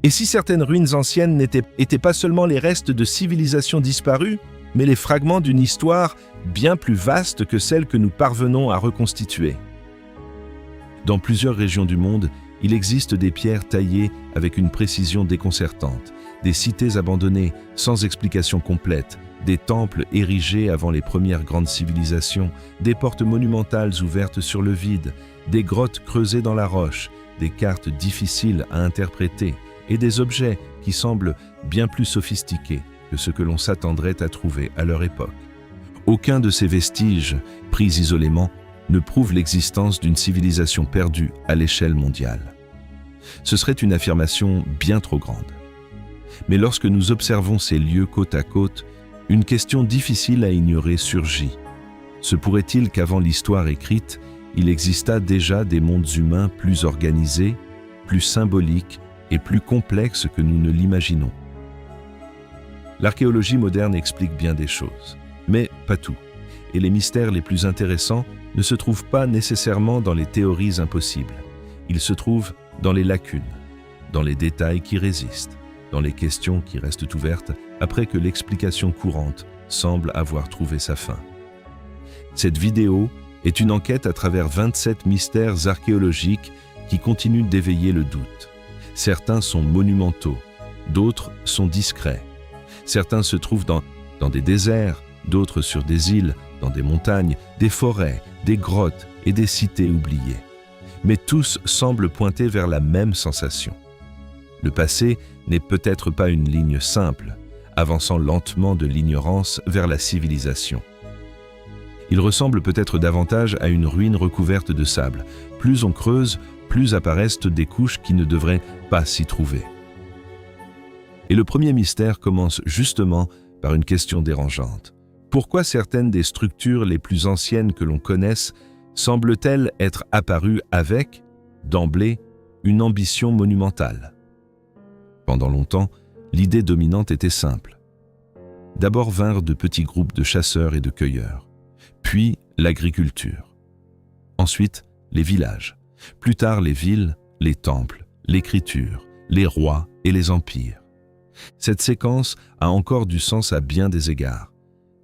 Et si certaines ruines anciennes n'étaient pas seulement les restes de civilisations disparues, mais les fragments d'une histoire bien plus vaste que celle que nous parvenons à reconstituer. Dans plusieurs régions du monde, il existe des pierres taillées avec une précision déconcertante, des cités abandonnées sans explication complète, des temples érigés avant les premières grandes civilisations, des portes monumentales ouvertes sur le vide, des grottes creusées dans la roche, des cartes difficiles à interpréter et des objets qui semblent bien plus sophistiqués que ce que l'on s'attendrait à trouver à leur époque. Aucun de ces vestiges, pris isolément, ne prouve l'existence d'une civilisation perdue à l'échelle mondiale. Ce serait une affirmation bien trop grande. Mais lorsque nous observons ces lieux côte à côte, une question difficile à ignorer surgit. Se pourrait-il qu'avant l'histoire écrite, il existât déjà des mondes humains plus organisés, plus symboliques et plus complexes que nous ne l'imaginons? L'archéologie moderne explique bien des choses, mais pas tout. Et les mystères les plus intéressants ne se trouvent pas nécessairement dans les théories impossibles. Ils se trouvent dans les lacunes, dans les détails qui résistent, dans les questions qui restent ouvertes après que l'explication courante semble avoir trouvé sa fin. Cette vidéo est une enquête à travers 27 mystères archéologiques qui continuent d'éveiller le doute. Certains sont monumentaux, d'autres sont discrets. Certains se trouvent dans des déserts, d'autres sur des îles, dans des montagnes, des forêts, des grottes et des cités oubliées. Mais tous semblent pointer vers la même sensation. Le passé n'est peut-être pas une ligne simple, avançant lentement de l'ignorance vers la civilisation. Il ressemble peut-être davantage à une ruine recouverte de sable. Plus on creuse, plus apparaissent des couches qui ne devraient pas s'y trouver. Et le premier mystère commence justement par une question dérangeante. Pourquoi certaines des structures les plus anciennes que l'on connaisse semblent-elles être apparues avec, d'emblée, une ambition monumentale? Pendant longtemps, l'idée dominante était simple. D'abord vinrent de petits groupes de chasseurs et de cueilleurs, puis l'agriculture. Ensuite, les villages, plus tard les villes, les temples, l'écriture, les rois et les empires. Cette séquence a encore du sens à bien des égards,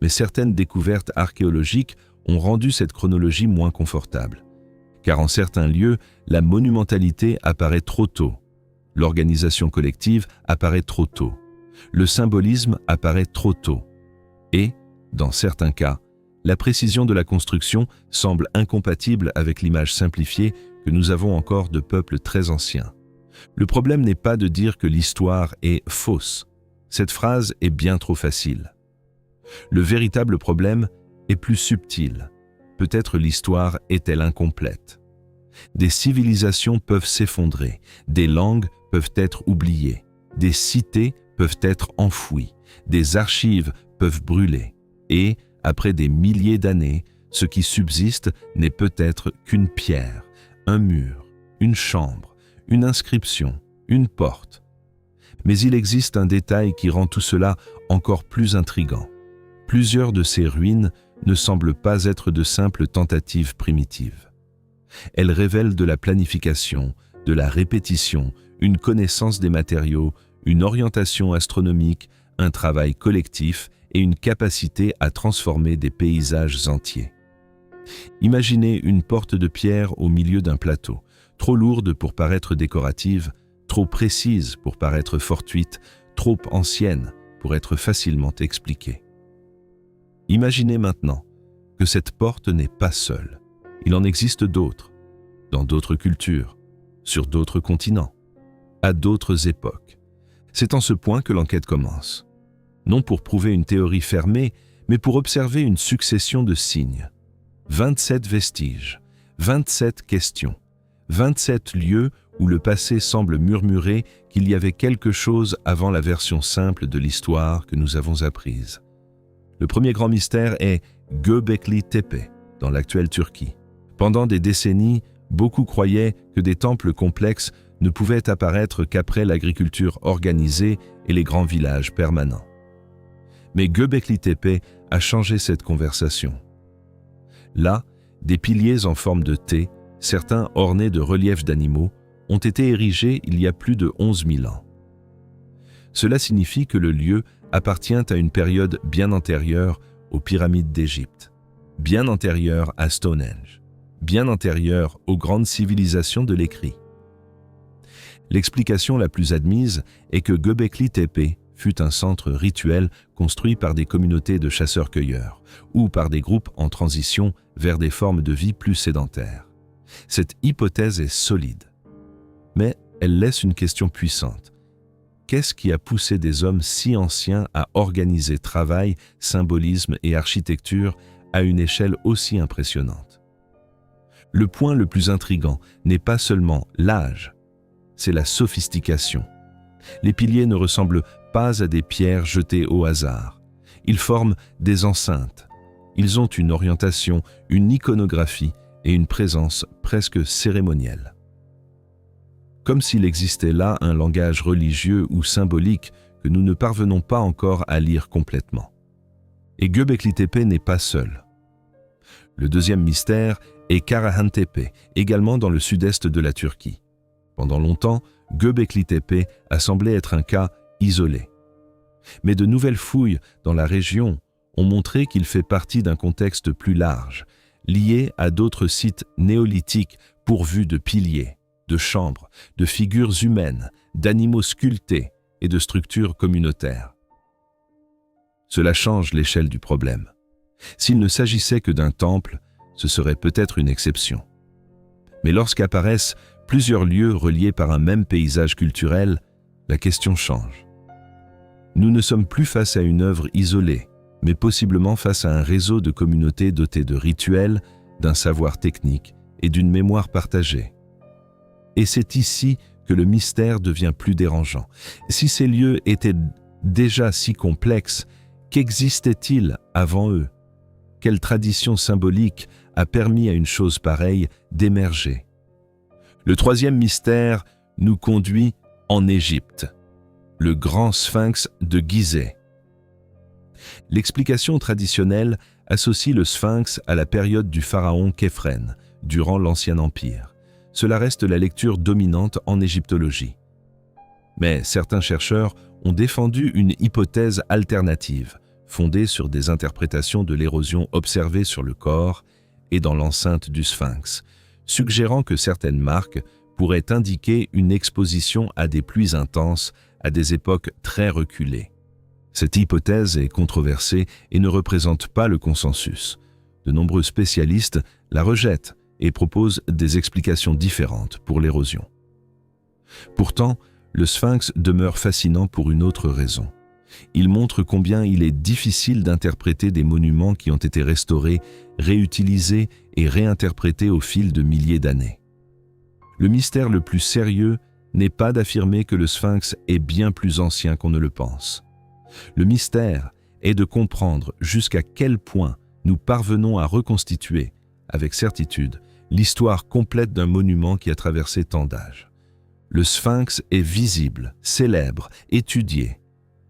mais certaines découvertes archéologiques ont rendu cette chronologie moins confortable. Car en certains lieux, la monumentalité apparaît trop tôt, l'organisation collective apparaît trop tôt, le symbolisme apparaît trop tôt, et, dans certains cas, la précision de la construction semble incompatible avec l'image simplifiée que nous avons encore de peuples très anciens. Le problème n'est pas de dire que l'histoire est fausse. Cette phrase est bien trop facile. Le véritable problème est plus subtil. Peut-être l'histoire est-elle incomplète. Des civilisations peuvent s'effondrer, des langues peuvent être oubliées, des cités peuvent être enfouies, des archives peuvent brûler, et, après des milliers d'années, ce qui subsiste n'est peut-être qu'une pierre, un mur, une chambre, une inscription, une porte. Mais il existe un détail qui rend tout cela encore plus intrigant. Plusieurs de ces ruines ne semblent pas être de simples tentatives primitives. Elles révèlent de la planification, de la répétition, une connaissance des matériaux, une orientation astronomique, un travail collectif et une capacité à transformer des paysages entiers. Imaginez une porte de pierre au milieu d'un plateau, trop lourde pour paraître décorative, trop précise pour paraître fortuite, trop ancienne pour être facilement expliquée. Imaginez maintenant que cette porte n'est pas seule. Il en existe d'autres, dans d'autres cultures, sur d'autres continents, à d'autres époques. C'est en ce point que l'enquête commence. Non pour prouver une théorie fermée, mais pour observer une succession de signes. 27 vestiges, 27 questions, 27 lieux où le passé semble murmurer qu'il y avait quelque chose avant la version simple de l'histoire que nous avons apprise. Le premier grand mystère est Göbekli Tepe, dans l'actuelle Turquie. Pendant des décennies, beaucoup croyaient que des temples complexes ne pouvaient apparaître qu'après l'agriculture organisée et les grands villages permanents. Mais Göbekli Tepe a changé cette conversation. Là, des piliers en forme de T, certains ornés de reliefs d'animaux, ont été érigés il y a plus de 11 000 ans. Cela signifie que le lieu appartient à une période bien antérieure aux pyramides d'Égypte, bien antérieure à Stonehenge, bien antérieure aux grandes civilisations de l'écrit. L'explication la plus admise est que Göbekli Tepe fut un centre rituel construit par des communautés de chasseurs-cueilleurs ou par des groupes en transition vers des formes de vie plus sédentaires. Cette hypothèse est solide, mais elle laisse une question puissante. Qu'est-ce qui a poussé des hommes si anciens à organiser travail, symbolisme et architecture à une échelle aussi impressionnante? Le point le plus intrigant n'est pas seulement l'âge, c'est la sophistication. Les piliers ne ressemblent pas à des pierres jetées au hasard. Ils forment des enceintes. Ils ont une orientation, une iconographie et une présence presque cérémonielle. Comme s'il existait là un langage religieux ou symbolique que nous ne parvenons pas encore à lire complètement. Et Göbekli Tepe n'est pas seul. Le deuxième mystère est Karahan Tepe, également dans le sud-est de la Turquie. Pendant longtemps, Göbekli Tepe a semblé être un cas isolé. Mais de nouvelles fouilles dans la région ont montré qu'il fait partie d'un contexte plus large, lié à d'autres sites néolithiques pourvus de piliers, de chambres, de figures humaines, d'animaux sculptés et de structures communautaires. Cela change l'échelle du problème. S'il ne s'agissait que d'un temple, ce serait peut-être une exception. Mais lorsqu'apparaissent plusieurs lieux reliés par un même paysage culturel, la question change. Nous ne sommes plus face à une œuvre isolée, mais possiblement face à un réseau de communautés dotées de rituels, d'un savoir technique et d'une mémoire partagée. Et c'est ici que le mystère devient plus dérangeant. Si ces lieux étaient déjà si complexes, qu'existait-il avant eux? Quelle tradition symbolique a permis à une chose pareille d'émerger? Le troisième mystère nous conduit en Égypte, le grand sphinx de Gizeh. L'explication traditionnelle associe le sphinx à la période du pharaon Khéphren, durant l'Ancien Empire. Cela reste la lecture dominante en égyptologie. Mais certains chercheurs ont défendu une hypothèse alternative, fondée sur des interprétations de l'érosion observée sur le corps et dans l'enceinte du sphinx, suggérant que certaines marques pourraient indiquer une exposition à des pluies intenses à des époques très reculées. Cette hypothèse est controversée et ne représente pas le consensus. De nombreux spécialistes la rejettent et proposent des explications différentes pour l'érosion. Pourtant, le sphinx demeure fascinant pour une autre raison. Il montre combien il est difficile d'interpréter des monuments qui ont été restaurés, réutilisés et réinterprétés au fil de milliers d'années. Le mystère le plus sérieux n'est pas d'affirmer que le sphinx est bien plus ancien qu'on ne le pense. Le mystère est de comprendre jusqu'à quel point nous parvenons à reconstituer, avec certitude, l'histoire complète d'un monument qui a traversé tant d'âges. Le sphinx est visible, célèbre, étudié,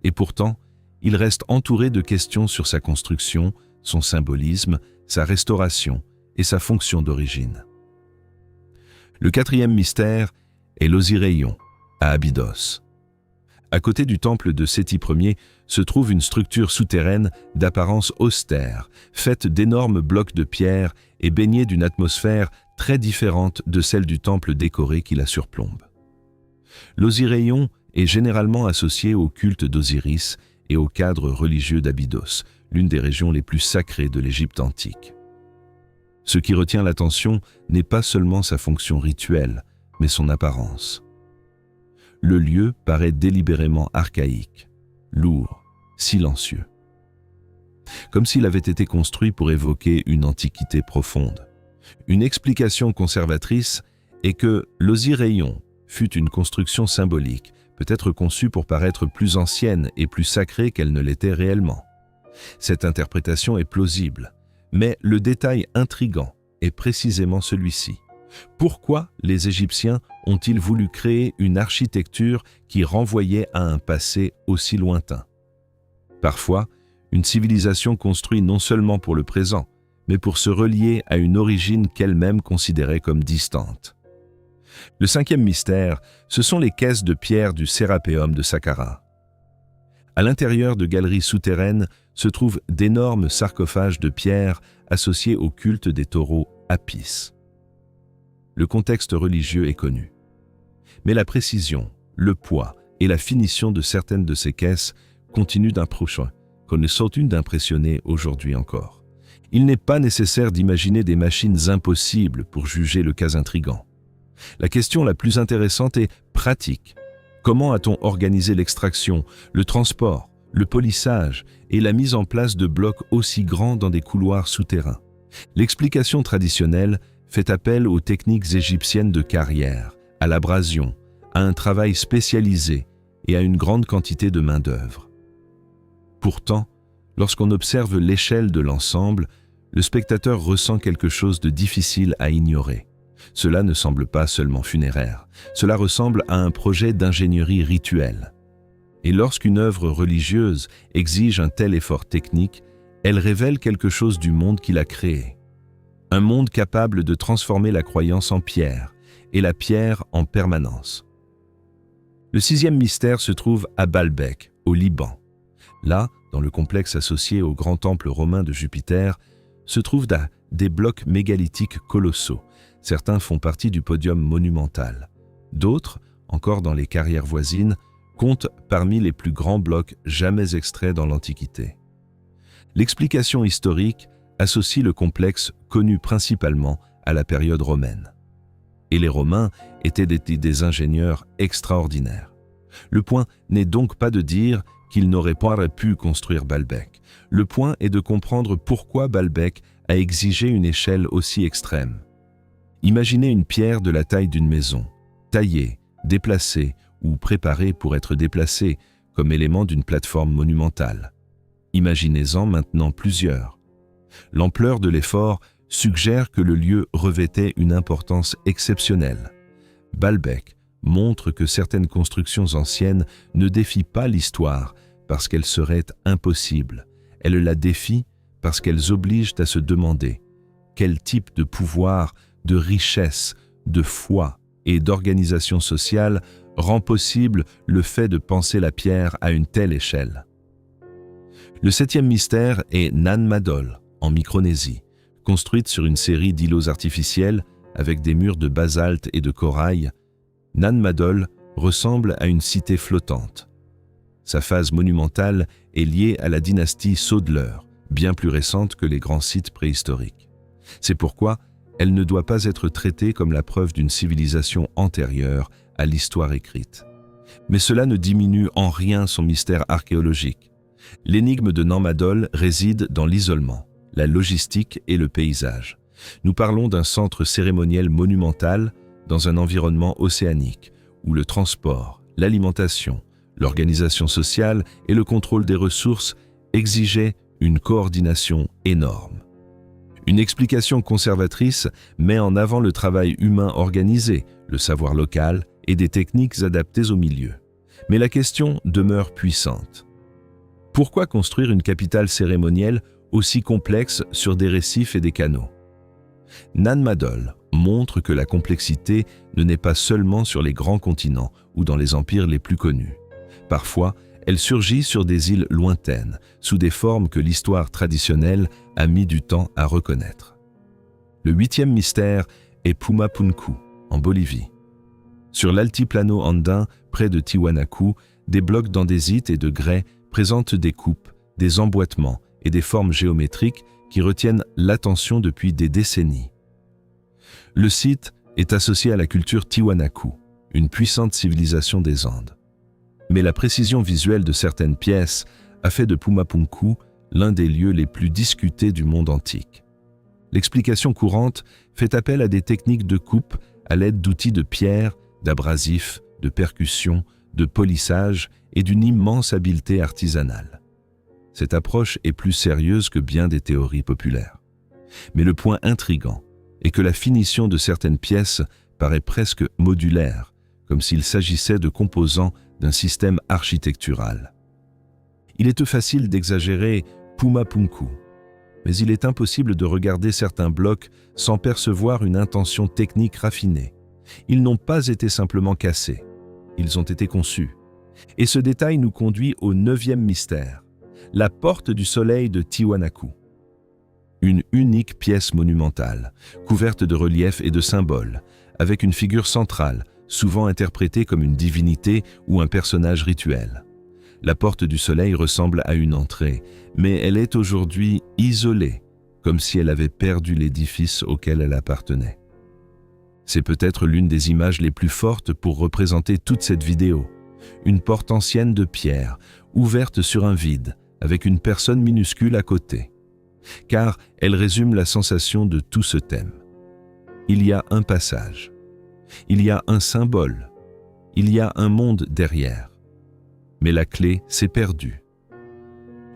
et pourtant, il reste entouré de questions sur sa construction, son symbolisme, sa restauration et sa fonction d'origine. Le quatrième mystère est l'Osiraion, à Abydos. À côté du temple de Séti Ier se trouve une structure souterraine d'apparence austère, faite d'énormes blocs de pierre et baignée d'une atmosphère très différente de celle du temple décoré qui la surplombe. L'Osiraion est généralement associé au culte d'Osiris et au cadre religieux d'Abydos, l'une des régions les plus sacrées de l'Égypte antique. Ce qui retient l'attention n'est pas seulement sa fonction rituelle, mais son apparence. Le lieu paraît délibérément archaïque, lourd, silencieux. Comme s'il avait été construit pour évoquer une antiquité profonde. Une explication conservatrice est que l'Osiraion fut une construction symbolique, peut-être conçue pour paraître plus ancienne et plus sacrée qu'elle ne l'était réellement. Cette interprétation est plausible, mais le détail intrigant est précisément celui-ci. Pourquoi les Égyptiens ont-ils voulu créer une architecture qui renvoyait à un passé aussi lointain? Parfois, une civilisation construit non seulement pour le présent, mais pour se relier à une origine qu'elle-même considérait comme distante. Le cinquième mystère, ce sont les caisses de pierre du Sérapéum de Saqqara. À l'intérieur de galeries souterraines se trouvent d'énormes sarcophages de pierre associés au culte des taureaux Apis. Le contexte religieux est connu. Mais la précision, le poids et la finition de certaines de ces caisses continuent d'impressionner aujourd'hui encore. Il n'est pas nécessaire d'imaginer des machines impossibles pour juger le cas intrigant. La question la plus intéressante est pratique. Comment a-t-on organisé l'extraction, le transport, le polissage et la mise en place de blocs aussi grands dans des couloirs souterrains? L'explication traditionnelle fait appel aux techniques égyptiennes de carrière, à l'abrasion, à un travail spécialisé et à une grande quantité de main-d'œuvre. Pourtant, lorsqu'on observe l'échelle de l'ensemble, le spectateur ressent quelque chose de difficile à ignorer. Cela ne semble pas seulement funéraire, cela ressemble à un projet d'ingénierie rituelle. Et lorsqu'une œuvre religieuse exige un tel effort technique, elle révèle quelque chose du monde qu'il a créé. Un monde capable de transformer la croyance en pierre, et la pierre en permanence. Le sixième mystère se trouve à Baalbek, au Liban. Là, dans le complexe associé au grand temple romain de Jupiter, se trouvent des blocs mégalithiques colossaux. Certains font partie du podium monumental. D'autres, encore dans les carrières voisines, comptent parmi les plus grands blocs jamais extraits dans l'Antiquité. L'explication historique associe le complexe connu principalement à la période romaine. Et les Romains étaient des ingénieurs extraordinaires. Le point n'est donc pas de dire qu'ils n'auraient pas pu construire Baalbek. Le point est de comprendre pourquoi Baalbek a exigé une échelle aussi extrême. Imaginez une pierre de la taille d'une maison, taillée, déplacée ou préparée pour être déplacée comme élément d'une plateforme monumentale. Imaginez-en maintenant plusieurs. L'ampleur de l'effort suggère que le lieu revêtait une importance exceptionnelle. Baalbek montre que certaines constructions anciennes ne défient pas l'histoire parce qu'elles seraient impossibles. Elles la défient parce qu'elles obligent à se demander quel type de pouvoir, de richesse, de foi et d'organisation sociale rend possible le fait de penser la pierre à une telle échelle. Le septième mystère est Nan Madol, en Micronésie, construite sur une série d'îlots artificiels avec des murs de basalte et de corail. Nan Madol ressemble à une cité flottante. Sa phase monumentale est liée à la dynastie Sodler, bien plus récente que les grands sites préhistoriques. C'est pourquoi elle ne doit pas être traitée comme la preuve d'une civilisation antérieure à l'histoire écrite. Mais cela ne diminue en rien son mystère archéologique. L'énigme de Nan Madol réside dans l'isolement, la logistique et le paysage. Nous parlons d'un centre cérémoniel monumental dans un environnement océanique, où le transport, l'alimentation, l'organisation sociale et le contrôle des ressources exigeaient une coordination énorme. Une explication conservatrice met en avant le travail humain organisé, le savoir local et des techniques adaptées au milieu. Mais la question demeure puissante. Pourquoi construire une capitale cérémonielle aussi complexe sur des récifs et des canaux? Nan Madol montre que la complexité ne naît pas seulement sur les grands continents ou dans les empires les plus connus. Parfois, elle surgit sur des îles lointaines, sous des formes que l'histoire traditionnelle a mis du temps à reconnaître. Le huitième mystère est Pumapunku, en Bolivie. Sur l'altiplano andin, près de Tiwanaku, des blocs d'andésite et de grès présentent des coupes, des emboîtements et des formes géométriques qui retiennent l'attention depuis des décennies. Le site est associé à la culture Tiwanaku, une puissante civilisation des Andes. Mais la précision visuelle de certaines pièces a fait de Pumapunku l'un des lieux les plus discutés du monde antique. L'explication courante fait appel à des techniques de coupe à l'aide d'outils de pierre, d'abrasifs, de percussion, de polissage et d'une immense habileté artisanale. Cette approche est plus sérieuse que bien des théories populaires. Mais le point intrigant est que la finition de certaines pièces paraît presque modulaire, comme s'il s'agissait de composants d'un système architectural. Il est facile d'exagérer Pumapunku, mais il est impossible de regarder certains blocs sans percevoir une intention technique raffinée. Ils n'ont pas été simplement cassés, ils ont été conçus. Et ce détail nous conduit au 9e mystère, la porte du soleil de Tiwanaku. Une unique pièce monumentale, couverte de reliefs et de symboles, avec une figure centrale, souvent interprétée comme une divinité ou un personnage rituel. La porte du soleil ressemble à une entrée, mais elle est aujourd'hui isolée, comme si elle avait perdu l'édifice auquel elle appartenait. C'est peut-être l'une des images les plus fortes pour représenter toute cette vidéo. Une porte ancienne de pierre, ouverte sur un vide, avec une personne minuscule à côté. Car elle résume la sensation de tout ce thème. Il y a un passage. Il y a un symbole. Il y a un monde derrière. Mais la clé s'est perdue.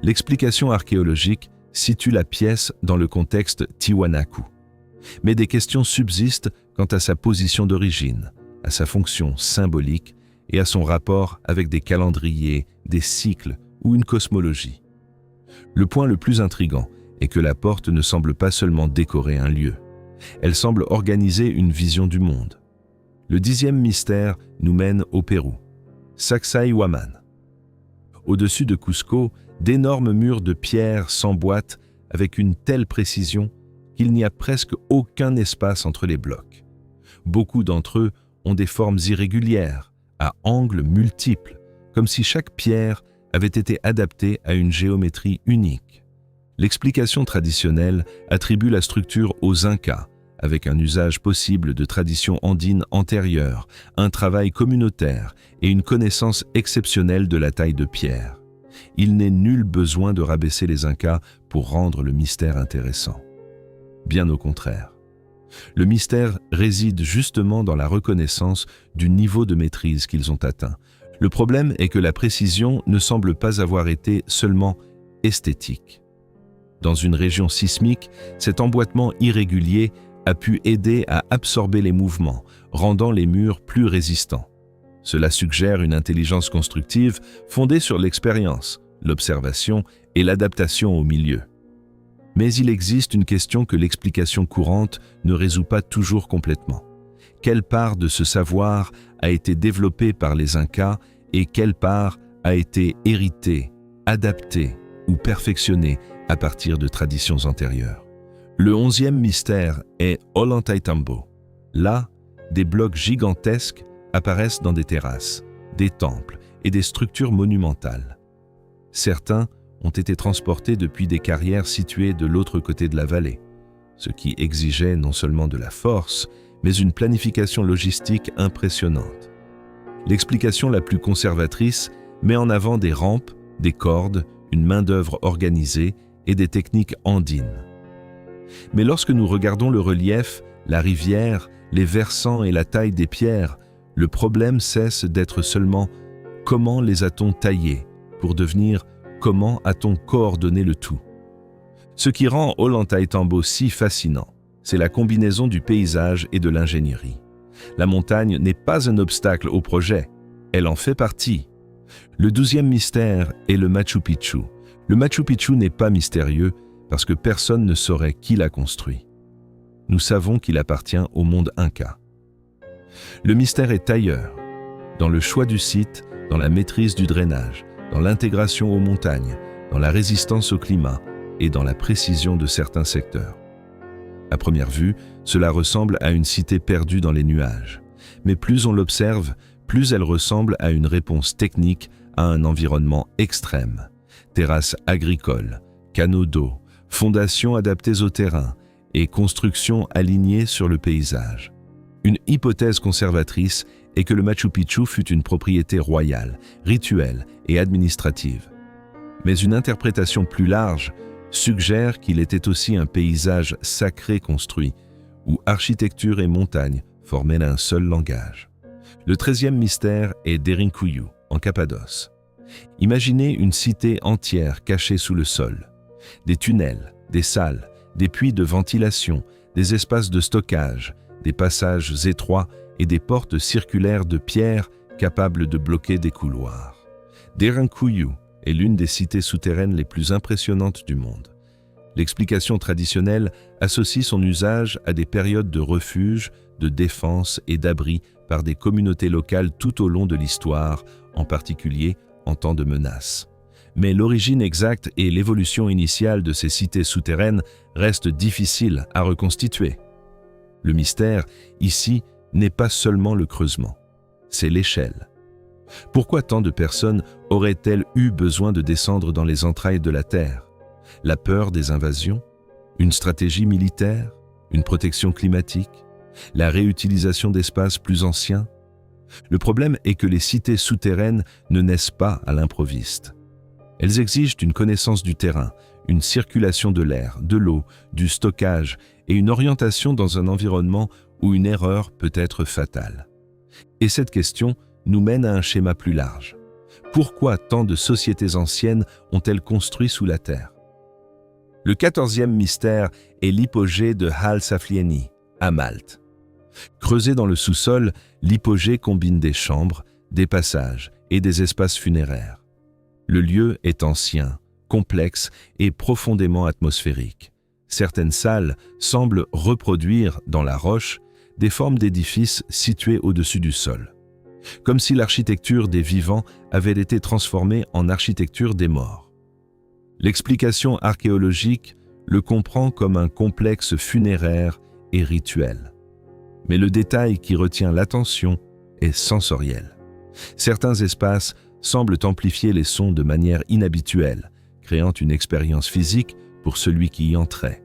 L'explication archéologique situe la pièce dans le contexte Tiwanaku. Mais des questions subsistent quant à sa position d'origine, à sa fonction symbolique et à son rapport avec des calendriers, des cycles ou une cosmologie. Le point le plus intrigant est que la porte ne semble pas seulement décorer un lieu. Elle semble organiser une vision du monde. Le 10e mystère nous mène au Pérou. Sacsayhuaman. Au-dessus de Cusco, d'énormes murs de pierre s'emboîtent avec une telle précision qu'il n'y a presque aucun espace entre les blocs. Beaucoup d'entre eux ont des formes irrégulières, à angles multiples, comme si chaque pierre avait été adaptée à une géométrie unique. L'explication traditionnelle attribue la structure aux Incas, avec un usage possible de traditions andines antérieures, un travail communautaire et une connaissance exceptionnelle de la taille de pierre. Il n'est nul besoin de rabaisser les Incas pour rendre le mystère intéressant. Bien au contraire. Le mystère réside justement dans la reconnaissance du niveau de maîtrise qu'ils ont atteint. Le problème est que la précision ne semble pas avoir été seulement esthétique. Dans une région sismique, cet emboîtement irrégulier a pu aider à absorber les mouvements, rendant les murs plus résistants. Cela suggère une intelligence constructive fondée sur l'expérience, l'observation et l'adaptation au milieu. Mais il existe une question que l'explication courante ne résout pas toujours complètement. Quelle part de ce savoir a été développée par les Incas et quelle part a été héritée, adaptée ou perfectionnée à partir de traditions antérieures? Le 11e mystère est Ollantaytambo. Là, des blocs gigantesques apparaissent dans des terrasses, des temples et des structures monumentales. Certains ont été transportés depuis des carrières situées de l'autre côté de la vallée, ce qui exigeait non seulement de la force, mais une planification logistique impressionnante. L'explication la plus conservatrice met en avant des rampes, des cordes, une main-d'œuvre organisée et des techniques andines. Mais lorsque nous regardons le relief, la rivière, les versants et la taille des pierres, le problème cesse d'être seulement comment les a-t-on taillés pour devenir comment a-t-on coordonné le tout. Ce qui rend Ollantaytambo si fascinant, c'est la combinaison du paysage et de l'ingénierie. La montagne n'est pas un obstacle au projet, elle en fait partie. Le 12e mystère est le Machu Picchu. Le Machu Picchu n'est pas mystérieux parce que personne ne saurait qui l'a construit. Nous savons qu'il appartient au monde Inca. Le mystère est ailleurs, dans le choix du site, dans la maîtrise du drainage, dans l'intégration aux montagnes, dans la résistance au climat et dans la précision de certains secteurs. À première vue, cela ressemble à une cité perdue dans les nuages. Mais plus on l'observe, plus elle ressemble à une réponse technique à un environnement extrême. Terrasses agricoles, canaux d'eau, fondations adaptées au terrain et constructions alignées sur le paysage. Une hypothèse conservatrice est que le Machu Picchu fut une propriété royale, rituelle et administrative. Mais une interprétation plus large suggère qu'il était aussi un paysage sacré construit, où architecture et montagne formaient un seul langage. Le 13e mystère est Derinkuyu, en Cappadoce. Imaginez une cité entière cachée sous le sol. Des tunnels, des salles, des puits de ventilation, des espaces de stockage, des passages étroits et des portes circulaires de pierre capables de bloquer des couloirs. Derinkuyu est l'une des cités souterraines les plus impressionnantes du monde. L'explication traditionnelle associe son usage à des périodes de refuge, de défense et d'abri par des communautés locales tout au long de l'histoire, en particulier en temps de menace. Mais l'origine exacte et l'évolution initiale de ces cités souterraines restent difficiles à reconstituer. Le mystère, ici, n'est pas seulement le creusement, c'est l'échelle. Pourquoi tant de personnes auraient-elles eu besoin de descendre dans les entrailles de la Terre? La peur des invasions? Une stratégie militaire? Une protection climatique? La réutilisation d'espaces plus anciens? Le problème est que les cités souterraines ne naissent pas à l'improviste. Elles exigent une connaissance du terrain, une circulation de l'air, de l'eau, du stockage et une orientation dans un environnement où une erreur peut être fatale. Et cette question nous mène à un schéma plus large. Pourquoi tant de sociétés anciennes ont-elles construit sous la terre? Le 14e mystère est l'hypogée de Hal Saflieni, à Malte. Creusé dans le sous-sol, l'hypogée combine des chambres, des passages et des espaces funéraires. Le lieu est ancien, complexe et profondément atmosphérique. Certaines salles semblent reproduire, dans la roche, des formes d'édifices situés au-dessus du sol. Comme si l'architecture des vivants avait été transformée en architecture des morts. L'explication archéologique le comprend comme un complexe funéraire et rituel. Mais le détail qui retient l'attention est sensoriel. Certains espaces semblent amplifier les sons de manière inhabituelle, créant une expérience physique pour celui qui y entrait.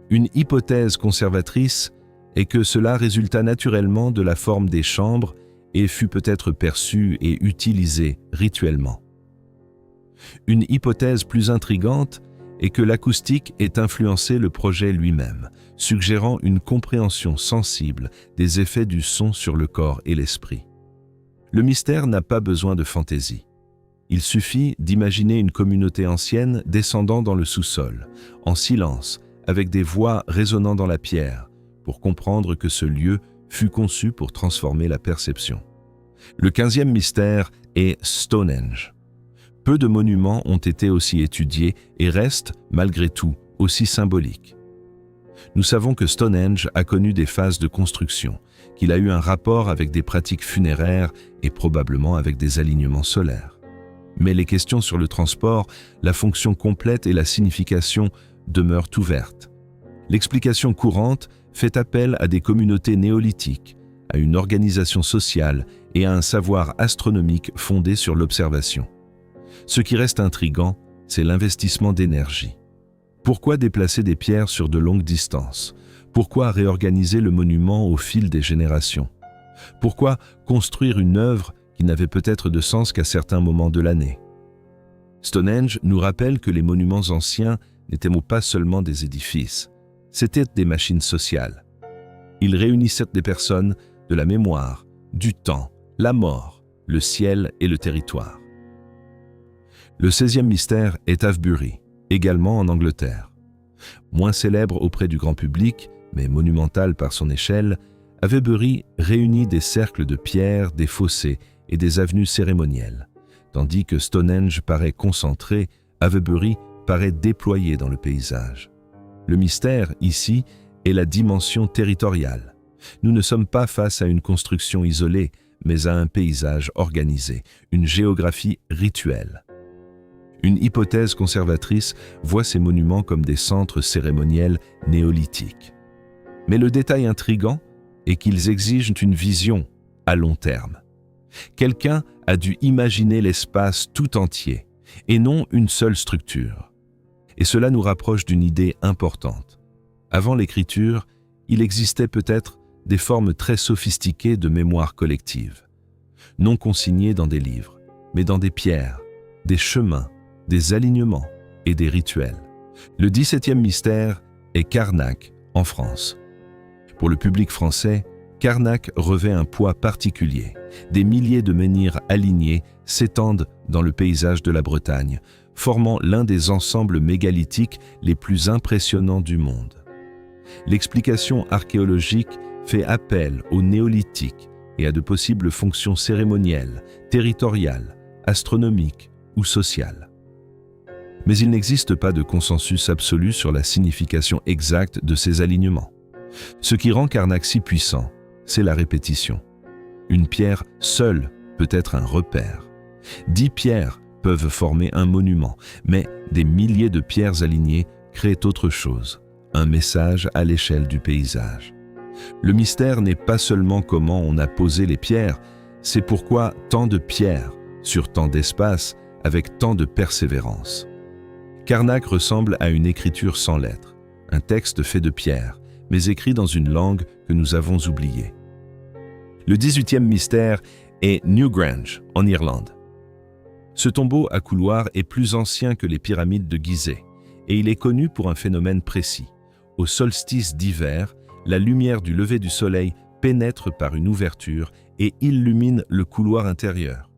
Une hypothèse conservatrice est que cela résulta naturellement de la forme des chambres et fut peut-être perçu et utilisé rituellement. Une hypothèse plus intrigante est que l'acoustique ait influencé le projet lui-même, suggérant une compréhension sensible des effets du son sur le corps et l'esprit. Le mystère n'a pas besoin de fantaisie. Il suffit d'imaginer une communauté ancienne descendant dans le sous-sol, en silence, avec des voix résonnant dans la pierre, pour comprendre que ce lieu fut conçu pour transformer la perception. Le 15e mystère est Stonehenge. Peu de monuments ont été aussi étudiés et restent, malgré tout, aussi symboliques. Nous savons que Stonehenge a connu des phases de construction, qu'il a eu un rapport avec des pratiques funéraires et probablement avec des alignements solaires. Mais les questions sur le transport, la fonction complète et la signification demeurent ouvertes. L'explication courante fait appel à des communautés néolithiques, à une organisation sociale et à un savoir astronomique fondé sur l'observation. Ce qui reste intriguant, c'est l'investissement d'énergie. Pourquoi déplacer des pierres sur de longues distances? Pourquoi réorganiser le monument au fil des générations? Pourquoi construire une œuvre qui n'avait peut-être de sens qu'à certains moments de l'année? Stonehenge nous rappelle que les monuments anciens n'étaient pas seulement des édifices, c'étaient des machines sociales. Ils réunissaient des personnes, de la mémoire, du temps, la mort, le ciel et le territoire. Le 16e mystère est Avebury, également en Angleterre. Moins célèbre auprès du grand public, mais monumental par son échelle, Avebury réunit des cercles de pierre, des fossés et des avenues cérémonielles. Tandis que Stonehenge paraît concentré, Avebury paraît déployé dans le paysage. Le mystère, ici, est la dimension territoriale. Nous ne sommes pas face à une construction isolée, mais à un paysage organisé, une géographie rituelle. Une hypothèse conservatrice voit ces monuments comme des centres cérémoniels néolithiques. Mais le détail intrigant est qu'ils exigent une vision à long terme. Quelqu'un a dû imaginer l'espace tout entier, et non une seule structure. Et cela nous rapproche d'une idée importante. Avant l'écriture, il existait peut-être des formes très sophistiquées de mémoire collective, non consignées dans des livres, mais dans des pierres, des chemins, des alignements et des rituels. Le 17e mystère est Carnac, en France. Pour le public français, Carnac revêt un poids particulier. Des milliers de menhirs alignés s'étendent dans le paysage de la Bretagne, formant l'un des ensembles mégalithiques les plus impressionnants du monde. L'explication archéologique fait appel au néolithique et à de possibles fonctions cérémonielles, territoriales, astronomiques ou sociales. Mais il n'existe pas de consensus absolu sur la signification exacte de ces alignements. Ce qui rend Carnac si puissant, c'est la répétition. Une pierre seule peut être un repère, 10 pierres peuvent former un monument, mais des milliers de pierres alignées créent autre chose, un message à l'échelle du paysage. Le mystère n'est pas seulement comment on a posé les pierres, c'est pourquoi tant de pierres sur tant d'espace avec tant de persévérance. Karnak ressemble à une écriture sans lettres, un texte fait de pierres, mais écrit dans une langue que nous avons oubliée. Le 18e mystère est Newgrange, en Irlande. Ce tombeau à couloir est plus ancien que les pyramides de Gizeh, et il est connu pour un phénomène précis. Au solstice d'hiver, la lumière du lever du soleil pénètre par une ouverture et illumine le couloir intérieur.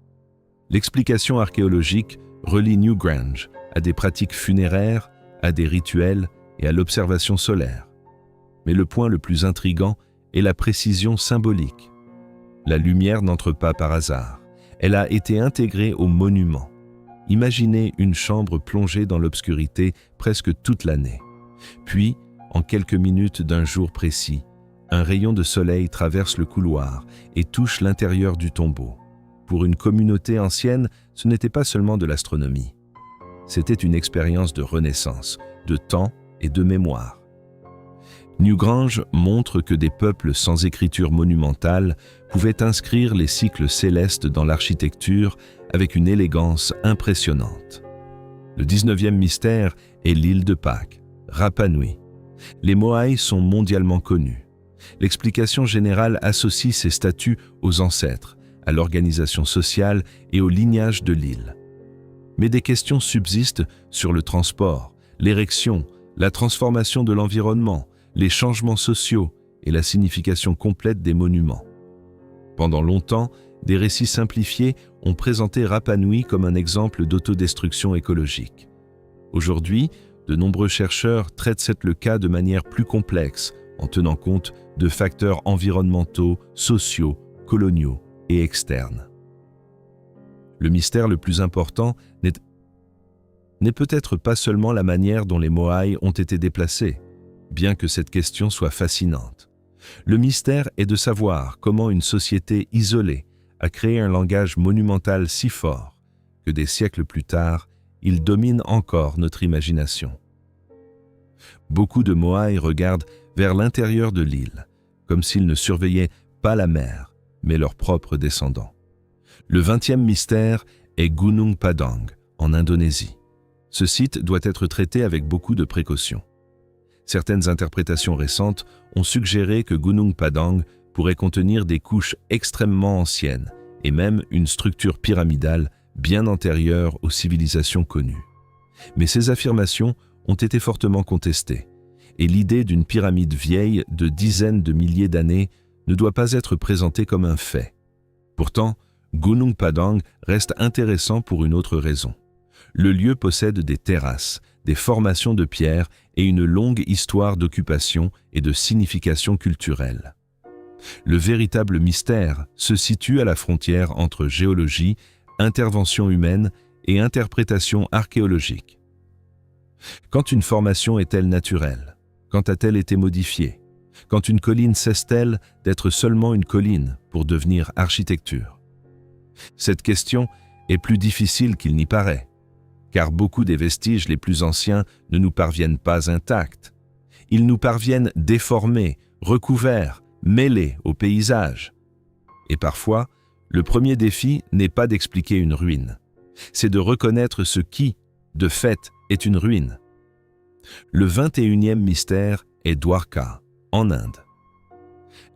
L'explication archéologique relie Newgrange à des pratiques funéraires, à des rituels et à l'observation solaire. Mais le point le plus intrigant est la précision symbolique. La lumière n'entre pas par hasard. Elle a été intégrée au monument. Imaginez une chambre plongée dans l'obscurité presque toute l'année. Puis, en quelques minutes d'un jour précis, un rayon de soleil traverse le couloir et touche l'intérieur du tombeau. Pour une communauté ancienne, ce n'était pas seulement de l'astronomie. C'était une expérience de renaissance, de temps et de mémoire. Newgrange montre que des peuples sans écriture monumentale pouvaient inscrire les cycles célestes dans l'architecture avec une élégance impressionnante. Le 19e mystère est l'île de Pâques, Rapa Nui. Les Moai sont mondialement connus. L'explication générale associe ces statues aux ancêtres, à l'organisation sociale et au lignage de l'île. Mais des questions subsistent sur le transport, l'érection, la transformation de l'environnement, les changements sociaux et la signification complète des monuments. Pendant longtemps, des récits simplifiés ont présenté Rapa Nui comme un exemple d'autodestruction écologique. Aujourd'hui, de nombreux chercheurs traitent le cas de manière plus complexe, en tenant compte de facteurs environnementaux, sociaux, coloniaux et externes. Le mystère le plus important n'est peut-être pas seulement la manière dont les Moai ont été déplacés, bien que cette question soit fascinante. Le mystère est de savoir comment une société isolée a créé un langage monumental si fort que des siècles plus tard, il domine encore notre imagination. Beaucoup de Moai regardent vers l'intérieur de l'île, comme s'ils ne surveillaient pas la mer, mais leurs propres descendants. Le 20e mystère est Gunung Padang, en Indonésie. Ce site doit être traité avec beaucoup de précautions. Certaines interprétations récentes ont suggéré que Gunung Padang pourrait contenir des couches extrêmement anciennes et même une structure pyramidale bien antérieure aux civilisations connues. Mais ces affirmations ont été fortement contestées, et l'idée d'une pyramide vieille de dizaines de milliers d'années ne doit pas être présentée comme un fait. Pourtant, Gunung Padang reste intéressant pour une autre raison. Le lieu possède des terrasses, des formations de pierre et une longue histoire d'occupation et de signification culturelle. Le véritable mystère se situe à la frontière entre géologie, intervention humaine et interprétation archéologique. Quand une formation est-elle naturelle? Quand a-t-elle été modifiée? Quand une colline cesse-t-elle d'être seulement une colline pour devenir architecture? Cette question est plus difficile qu'il n'y paraît, car beaucoup des vestiges les plus anciens ne nous parviennent pas intacts. Ils nous parviennent déformés, recouverts, mêlés au paysage. Et parfois, le premier défi n'est pas d'expliquer une ruine, c'est de reconnaître ce qui, de fait, est une ruine. Le 21e mystère est Dwarka, en Inde.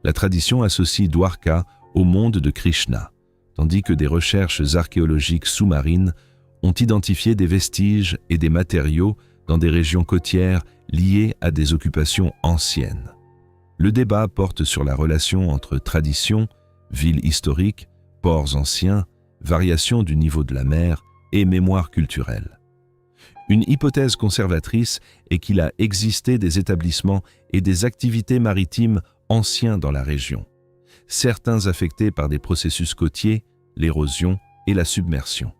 La tradition associe Dwarka au monde de Krishna, tandis que des recherches archéologiques sous-marines ont identifié des vestiges et des matériaux dans des régions côtières liées à des occupations anciennes. Le débat porte sur la relation entre tradition, ville historique, ports anciens, variation du niveau de la mer et mémoire culturelle. Une hypothèse conservatrice est qu'il a existé des établissements et des activités maritimes anciens dans la région, certains affectés par des processus côtiers, l'érosion et la submersion.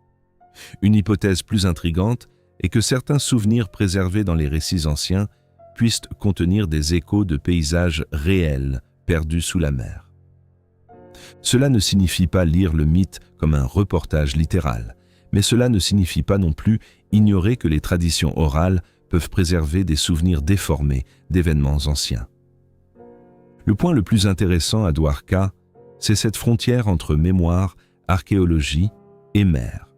Une hypothèse plus intrigante est que certains souvenirs préservés dans les récits anciens puissent contenir des échos de paysages réels perdus sous la mer. Cela ne signifie pas lire le mythe comme un reportage littéral, mais cela ne signifie pas non plus ignorer que les traditions orales peuvent préserver des souvenirs déformés d'événements anciens. Le point le plus intéressant à Dwarka, c'est cette frontière entre mémoire, archéologie et mer.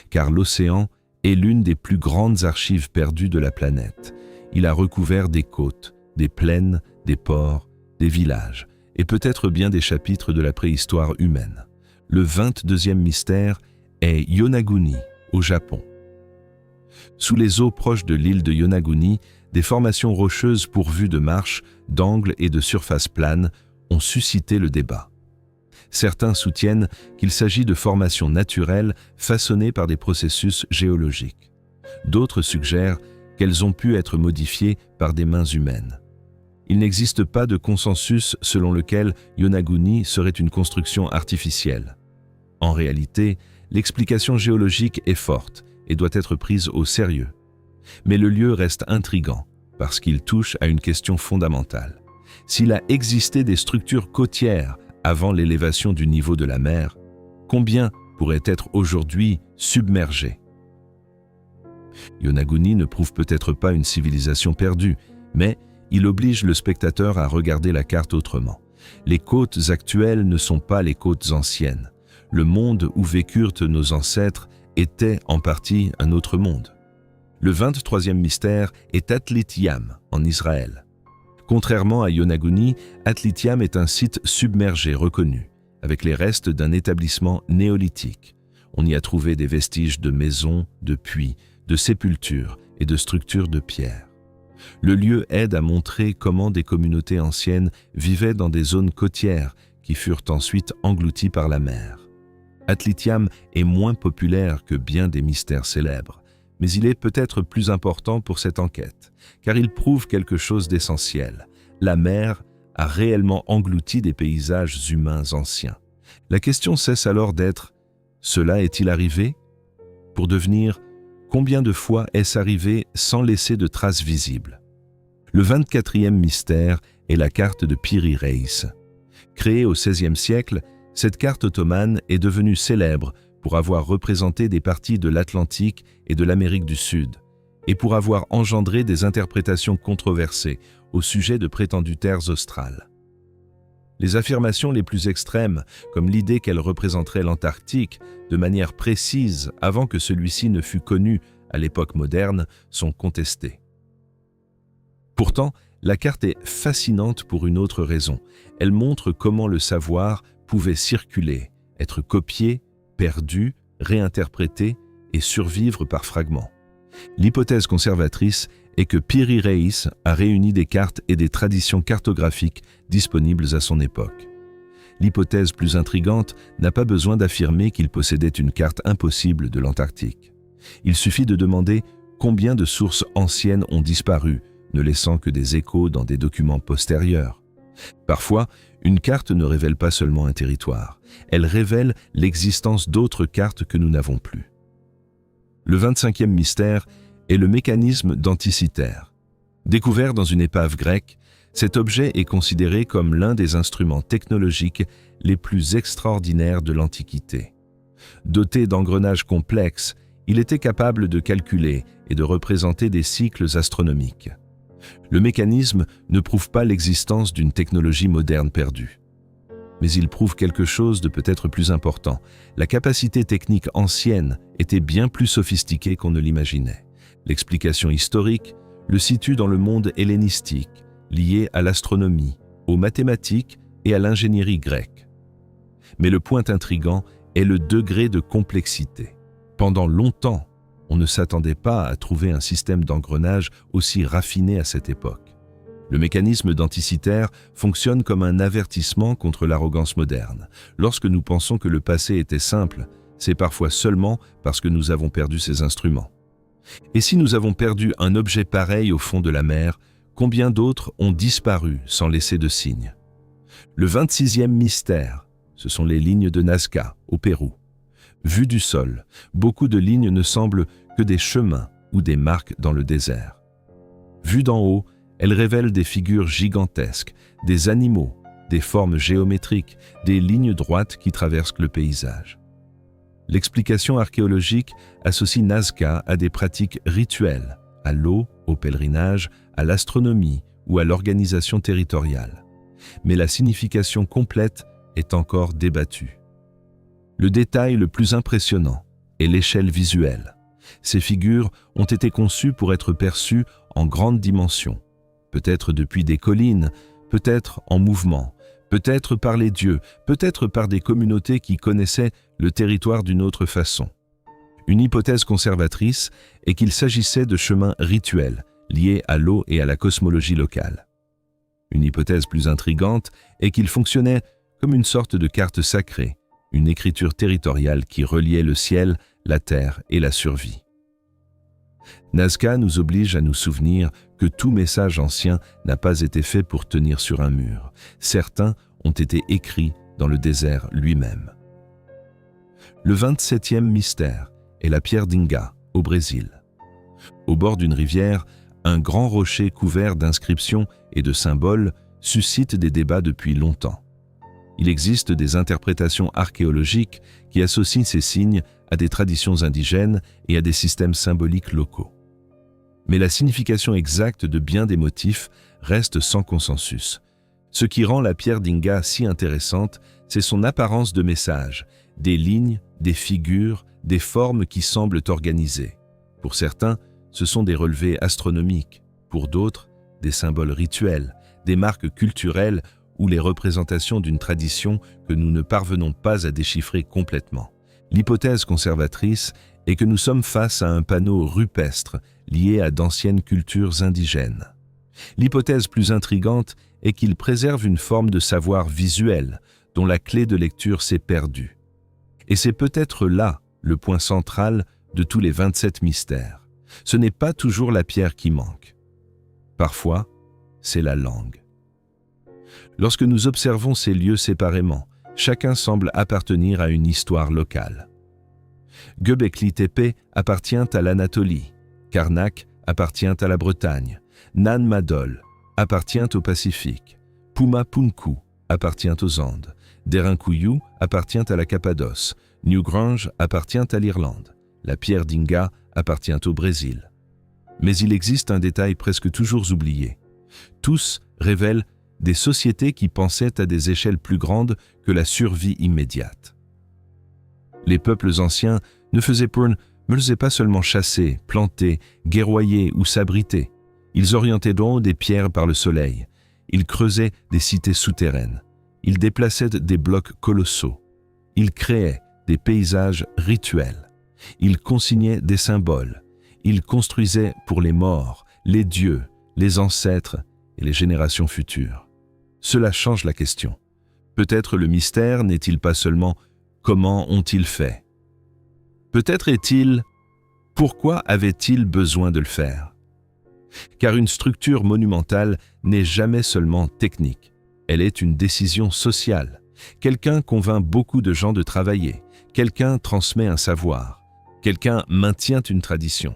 Car l'océan est l'une des plus grandes archives perdues de la planète. Il a recouvert des côtes, des plaines, des ports, des villages, et peut-être bien des chapitres de la préhistoire humaine. Le 22e mystère est Yonaguni, au Japon. Sous les eaux proches de l'île de Yonaguni, des formations rocheuses pourvues de marches, d'angles et de surfaces planes ont suscité le débat. Certains soutiennent qu'il s'agit de formations naturelles façonnées par des processus géologiques. D'autres suggèrent qu'elles ont pu être modifiées par des mains humaines. Il n'existe pas de consensus selon lequel Yonaguni serait une construction artificielle. En réalité, l'explication géologique est forte et doit être prise au sérieux. Mais le lieu reste intrigant parce qu'il touche à une question fondamentale. S'il a existé des structures côtières avant l'élévation du niveau de la mer, combien pourraient être aujourd'hui submergées? Yonaguni ne prouve peut-être pas une civilisation perdue, mais il oblige le spectateur à regarder la carte autrement. Les côtes actuelles ne sont pas les côtes anciennes. Le monde où vécurent nos ancêtres était en partie un autre monde. Le 23e mystère est Atlithiam, en Israël. Contrairement à Yonaguni, Atlithiam est un site submergé reconnu, avec les restes d'un établissement néolithique. On y a trouvé des vestiges de maisons, de puits, de sépultures et de structures de pierre. Le lieu aide à montrer comment des communautés anciennes vivaient dans des zones côtières qui furent ensuite englouties par la mer. Atlithiam est moins populaire que bien des mystères célèbres, mais il est peut-être plus important pour cette enquête, car il prouve quelque chose d'essentiel. La mer a réellement englouti des paysages humains anciens. La question cesse alors d'être « Cela est-il arrivé ?» pour devenir « Combien de fois est-ce arrivé sans laisser de traces visibles ?» Le 24e mystère est la carte de Piri Reis. Créée au XVIe siècle, cette carte ottomane est devenue célèbre pour avoir représenté des parties de l'Atlantique et de l'Amérique du Sud, et pour avoir engendré des interprétations controversées au sujet de prétendues terres australes. Les affirmations les plus extrêmes, comme l'idée qu'elle représenterait l'Antarctique de manière précise avant que celui-ci ne fût connu à l'époque moderne, sont contestées. Pourtant, la carte est fascinante pour une autre raison. Elle montre comment le savoir pouvait circuler, être copié, perdu, réinterprété et survivre par fragments. L'hypothèse conservatrice est que Piri Reis a réuni des cartes et des traditions cartographiques disponibles à son époque. L'hypothèse plus intrigante n'a pas besoin d'affirmer qu'il possédait une carte impossible de l'Antarctique. Il suffit de demander combien de sources anciennes ont disparu, ne laissant que des échos dans des documents postérieurs. Parfois, une carte ne révèle pas seulement un territoire, elle révèle l'existence d'autres cartes que nous n'avons plus. Le 25e mystère est le mécanisme d'Anticythère. Découvert dans une épave grecque, cet objet est considéré comme l'un des instruments technologiques les plus extraordinaires de l'Antiquité. Doté d'engrenages complexes, il était capable de calculer et de représenter des cycles astronomiques. Le mécanisme ne prouve pas l'existence d'une technologie moderne perdue. Mais il prouve quelque chose de peut-être plus important. La capacité technique ancienne était bien plus sophistiquée qu'on ne l'imaginait. L'explication historique le situe dans le monde hellénistique, lié à l'astronomie, aux mathématiques et à l'ingénierie grecque. Mais le point intrigant est le degré de complexité. Pendant longtemps, on ne s'attendait pas à trouver un système d'engrenage aussi raffiné à cette époque. Le mécanisme d'Anticythère fonctionne comme un avertissement contre l'arrogance moderne. Lorsque nous pensons que le passé était simple, c'est parfois seulement parce que nous avons perdu ces instruments. Et si nous avons perdu un objet pareil au fond de la mer, combien d'autres ont disparu sans laisser de signes? Le 26e mystère, ce sont les lignes de Nazca, au Pérou. Vues du sol, beaucoup de lignes ne semblent que des chemins ou des marques dans le désert. Vues d'en haut, elles révèlent des figures gigantesques, des animaux des formes géométriques, des lignes droites qui traversent le paysage. L'explication archéologique associe Nazca à des pratiques rituelles, à l'eau, au pèlerinage, à l'astronomie ou à l'organisation territoriale. Mais la signification complète est encore débattue. Le détail le plus impressionnant est l'échelle visuelle. Ces figures ont été conçues pour être perçues en grande dimension, peut-être depuis des collines, peut-être en mouvement, peut-être par les dieux, peut-être par des communautés qui connaissaient le territoire d'une autre façon. Une hypothèse conservatrice est qu'il s'agissait de chemins rituels liés à l'eau et à la cosmologie locale. Une hypothèse plus intrigante est qu'il fonctionnait comme une sorte de carte sacrée, une écriture territoriale qui reliait le ciel, la terre et la survie. Nazca nous oblige à nous souvenir que tout message ancien n'a pas été fait pour tenir sur un mur. Certains ont été écrits dans le désert lui-même. Le 27e mystère est la pierre d'Inga, au Brésil. Au bord d'une rivière, un grand rocher couvert d'inscriptions et de symboles suscite des débats depuis longtemps. Il existe des interprétations archéologiques qui associent ces signes à des traditions indigènes et à des systèmes symboliques locaux. Mais la signification exacte de bien des motifs reste sans consensus. Ce qui rend la pierre d'Inga si intéressante, c'est son apparence de message, des lignes, des figures, des formes qui semblent organisées. Pour certains, ce sont des relevés astronomiques, pour d'autres, des symboles rituels, des marques culturelles ou les représentations d'une tradition que nous ne parvenons pas à déchiffrer complètement. L'hypothèse conservatrice est que nous sommes face à un panneau rupestre lié à d'anciennes cultures indigènes. L'hypothèse plus intrigante est qu'il préserve une forme de savoir visuel dont la clé de lecture s'est perdue. Et c'est peut-être là le point central de tous les 27 mystères. Ce n'est pas toujours la pierre qui manque. Parfois, c'est la langue. Lorsque nous observons ces lieux séparément, chacun semble appartenir à une histoire locale. Göbekli Tepe appartient à l'Anatolie, Karnak appartient à la Bretagne, Nan Madol appartient au Pacifique, Puma Punku appartient aux Andes, Derinkuyu appartient à la Cappadoce, Newgrange appartient à l'Irlande, la pierre d'Inga appartient au Brésil. Mais il existe un détail presque toujours oublié. Tous révèlent des sociétés qui pensaient à des échelles plus grandes que la survie immédiate. Les peuples anciens ne faisaient pas seulement chasser, planter, guerroyer ou s'abriter. Ils orientaient donc des pierres par le soleil. Ils creusaient des cités souterraines. Ils déplaçaient des blocs colossaux. Ils créaient des paysages rituels. Ils consignaient des symboles. Ils construisaient pour les morts, les dieux, les ancêtres et les générations futures. Cela change la question. Peut-être le mystère n'est-il pas seulement « comment ont-ils fait ?» Peut-être est-il « pourquoi avaient-ils besoin de le faire ?» Car une structure monumentale n'est jamais seulement technique. Elle est une décision sociale. Quelqu'un convainc beaucoup de gens de travailler. Quelqu'un transmet un savoir. Quelqu'un maintient une tradition.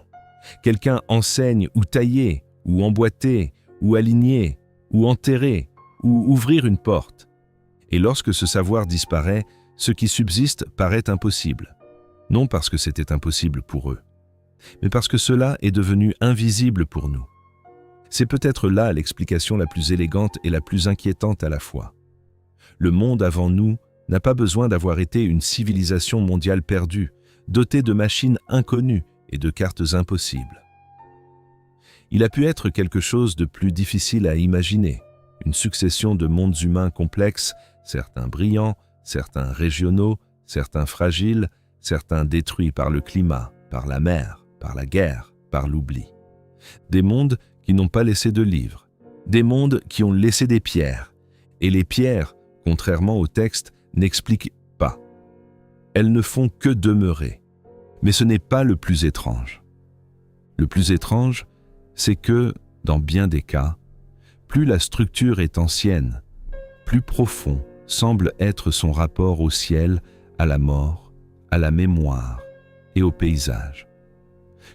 Quelqu'un enseigne ou tailler, ou emboîter, ou aligner, ou enterrer, ou ouvrir une porte. Et lorsque ce savoir disparaît, ce qui subsiste paraît impossible. Non parce que c'était impossible pour eux, mais parce que cela est devenu invisible pour nous. C'est peut-être là l'explication la plus élégante et la plus inquiétante à la fois. Le monde avant nous n'a pas besoin d'avoir été une civilisation mondiale perdue, dotée de machines inconnues et de cartes impossibles. Il a pu être quelque chose de plus difficile à imaginer, une succession de mondes humains complexes, certains brillants, certains régionaux, certains fragiles, certains détruits par le climat, par la mer, par la guerre, par l'oubli. Des mondes qui n'ont pas laissé de livres, des mondes qui ont laissé des pierres, et les pierres, contrairement au texte, n'expliquent pas. Elles ne font que demeurer. Mais ce n'est pas le plus étrange. Le plus étrange, c'est que, dans bien des cas, plus la structure est ancienne, plus profond semble être son rapport au ciel, à la mort, à la mémoire et au paysage.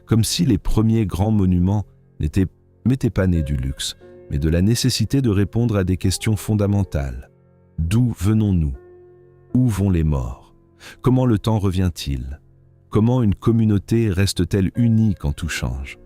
Comme si les premiers grands monuments n'étaient pas nés du luxe, mais de la nécessité de répondre à des questions fondamentales. D'où venons-nous? Où vont les morts? Comment le temps revient-il? Comment une communauté reste-t-elle unie quand tout change?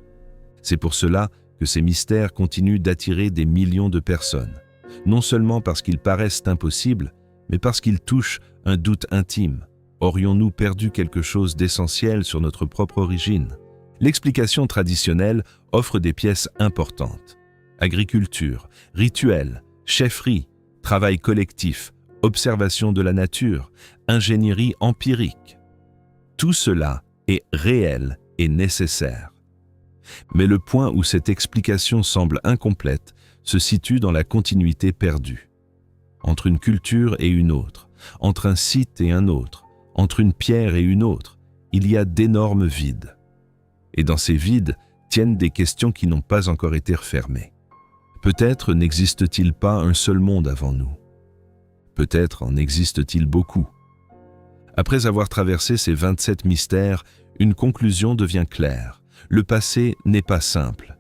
C'est pour cela que ces mystères continuent d'attirer des millions de personnes, non seulement parce qu'ils paraissent impossibles, mais parce qu'ils touchent un doute intime. Aurions-nous perdu quelque chose d'essentiel sur notre propre origine? L'explication traditionnelle offre des pièces importantes. Agriculture, rituels, chefferie, travail collectif, observation de la nature, ingénierie empirique. Tout cela est réel et nécessaire. Mais le point où cette explication semble incomplète se situe dans la continuité perdue. Entre une culture et une autre, entre un site et un autre, entre une pierre et une autre, il y a d'énormes vides. Et dans ces vides tiennent des questions qui n'ont pas encore été refermées. Peut-être n'existe-t-il pas un seul monde avant nous? Peut-être en existe-t-il beaucoup. Après avoir traversé ces 27 mystères, une conclusion devient claire. Le passé n'est pas simple.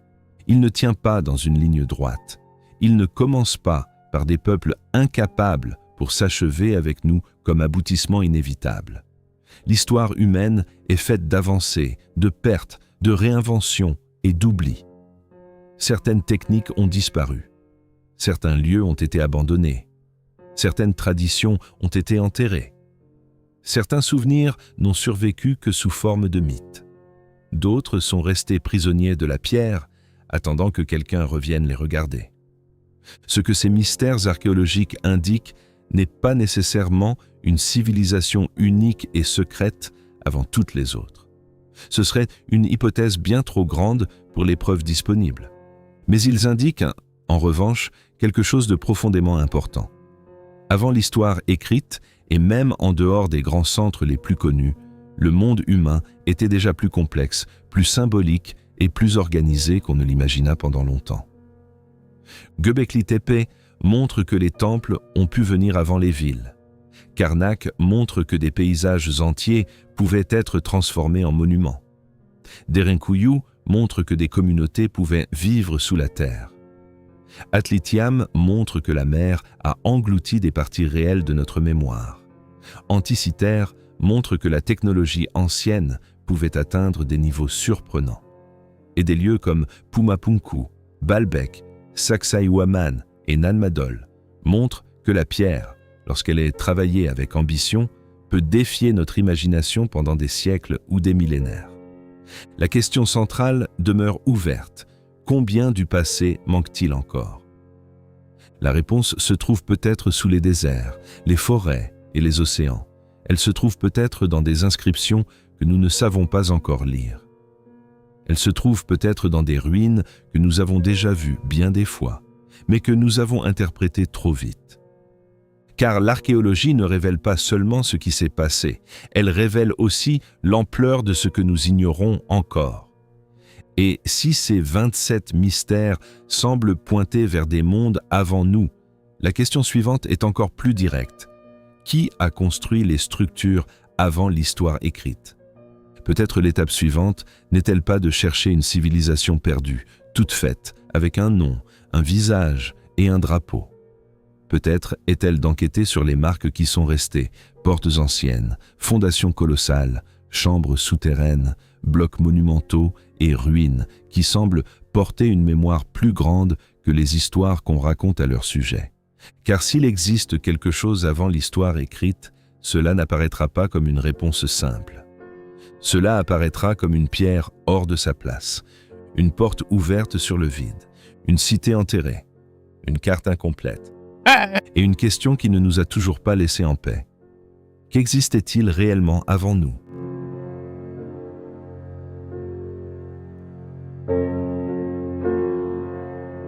Il ne tient pas dans une ligne droite. Il ne commence pas par des peuples incapables pour s'achever avec nous comme aboutissement inévitable. L'histoire humaine est faite d'avancées, de pertes, de réinventions et d'oubli. Certaines techniques ont disparu. Certains lieux ont été abandonnés. Certaines traditions ont été enterrées. Certains souvenirs n'ont survécu que sous forme de mythes. D'autres sont restés prisonniers de la pierre, attendant que quelqu'un revienne les regarder. Ce que ces mystères archéologiques indiquent n'est pas nécessairement une civilisation unique et secrète avant toutes les autres. Ce serait une hypothèse bien trop grande pour les preuves disponibles. Mais ils indiquent, en revanche, quelque chose de profondément important. Avant l'histoire écrite, et même en dehors des grands centres les plus connus, le monde humain était déjà plus complexe, plus symbolique et plus organisé qu'on ne l'imagina pendant longtemps. Göbekli Tepe montre que les temples ont pu venir avant les villes. Karnak montre que des paysages entiers pouvaient être transformés en monuments. Derinkuyu montre que des communautés pouvaient vivre sous la terre. Atlitiam montre que la mer a englouti des parties réelles de notre mémoire. Anticythère montre que la technologie ancienne pouvait atteindre des niveaux surprenants. Et des lieux comme Pumapunku, Baalbek, Sacsayhuaman et Nanmadol montrent que la pierre, lorsqu'elle est travaillée avec ambition, peut défier notre imagination pendant des siècles ou des millénaires. La question centrale demeure ouverte. Combien du passé manque-t-il encore? La réponse se trouve peut-être sous les déserts, les forêts et les océans. Elle se trouve peut-être dans des inscriptions que nous ne savons pas encore lire. Elle se trouve peut-être dans des ruines que nous avons déjà vues bien des fois, mais que nous avons interprétées trop vite. Car l'archéologie ne révèle pas seulement ce qui s'est passé, elle révèle aussi l'ampleur de ce que nous ignorons encore. Et si ces 27 mystères semblent pointer vers des mondes avant nous, la question suivante est encore plus directe. Qui a construit les structures avant l'histoire écrite? Peut-être l'étape suivante n'est-elle pas de chercher une civilisation perdue, toute faite, avec un nom, un visage et un drapeau. Peut-être est-elle d'enquêter sur les marques qui sont restées, portes anciennes, fondations colossales, chambres souterraines, blocs monumentaux et ruines qui semblent porter une mémoire plus grande que les histoires qu'on raconte à leur sujet. Car s'il existe quelque chose avant l'histoire écrite, cela n'apparaîtra pas comme une réponse simple. Cela apparaîtra comme une pierre hors de sa place, une porte ouverte sur le vide, une cité enterrée, une carte incomplète, et une question qui ne nous a toujours pas laissés en paix. Qu'existait-il réellement avant nous ?